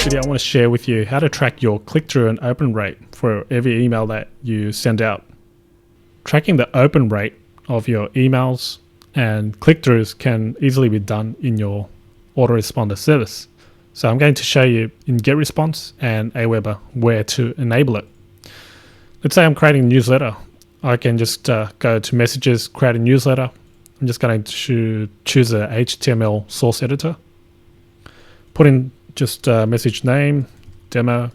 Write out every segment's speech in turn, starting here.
I want to share with you how to track your click-through and open rate for every email that you send out. Tracking the open rate of your emails and click-throughs can easily be done in your autoresponder service. So I'm going to show you in GetResponse and Aweber where to enable it. Let's say I'm creating a newsletter. I can just go to Messages, create a newsletter. I'm just going to choose a HTML source editor, put in just message name, demo,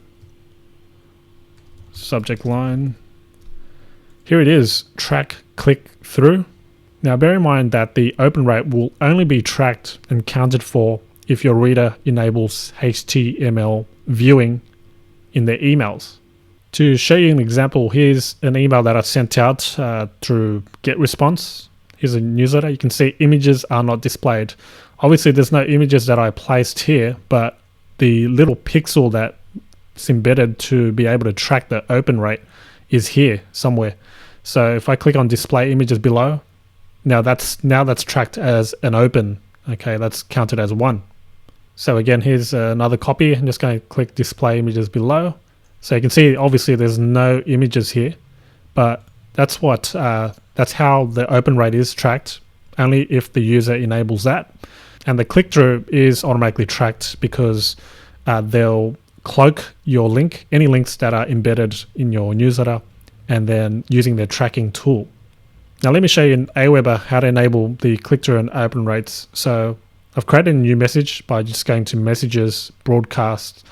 subject line. Here it is, track click through. Now bear in mind that the open rate will only be tracked and counted for if your reader enables HTML viewing in their emails. To show you an example, here's an email that I sent out through GetResponse. Here's a newsletter. You can see images are not displayed. Obviously there's no images that I placed here, but the little pixel that's embedded to be able to track the open rate is here somewhere. So if I click on display images below, now that's tracked as an open. Okay, that's counted as 1. So again, here's another copy. I'm just going to click display images below. So you can see obviously there's no images here, but that's how the open rate is tracked, only if the user enables that. And the click-through is automatically tracked because they'll cloak your link, any links that are embedded in your newsletter, and then using their tracking tool. Now let me show you in Aweber how to enable the click-through and open rates. So I've created a new message by just going to Messages, Broadcast,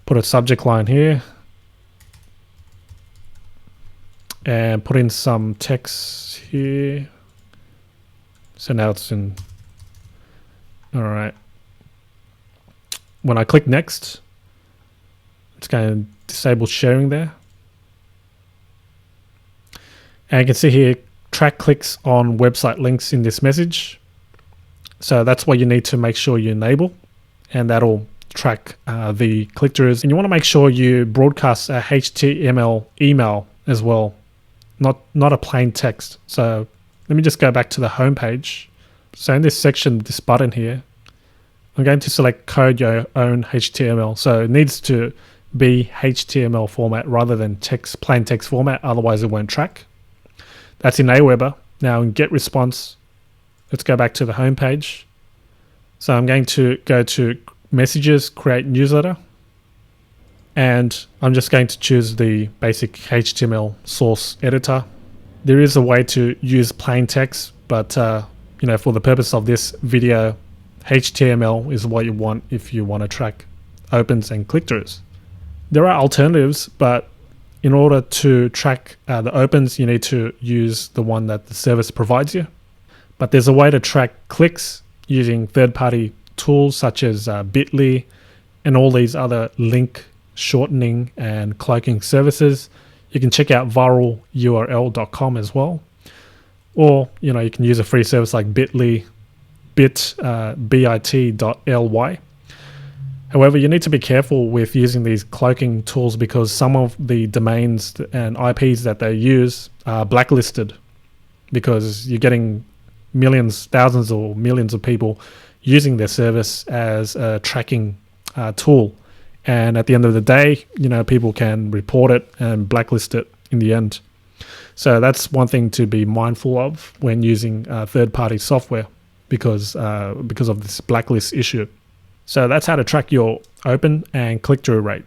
put a subject line here, and put in some text here. So now it's in. All right. When I click next, it's going to disable sharing there. And you can see here, track clicks on website links in this message. So that's what you need to make sure you enable, and that'll track the click-throughs. And you want to make sure you broadcast a HTML email as well, not a plain text. So let me just go back to the home page. So in this section, this button here, I'm going to select code your own HTML. So it needs to be HTML format rather than plain text format, otherwise it won't track. That's in Aweber. Now in GetResponse, let's go back to the home page. So I'm going to go to Messages, create newsletter, and I'm just going to choose the basic HTML source editor. There is a way to use plain text, but for the purpose of this video, HTML is what you want if you want to track opens and click-throughs. There are alternatives, but in order to track the opens, you need to use the one that the service provides you. But there's a way to track clicks using third-party tools such as Bitly and all these other link shortening and cloaking services. You can check out viralurl.com as well. Or, you can use a free service like Bitly, bit.ly. However, you need to be careful with using these cloaking tools because some of the domains and IPs that they use are blacklisted because you're getting millions, thousands or millions of people using their service as a tracking tool. And at the end of the day, people can report it and blacklist it in the end. So that's one thing to be mindful of when using third-party software because of this blacklist issue. So that's how to track your open and click-through rate.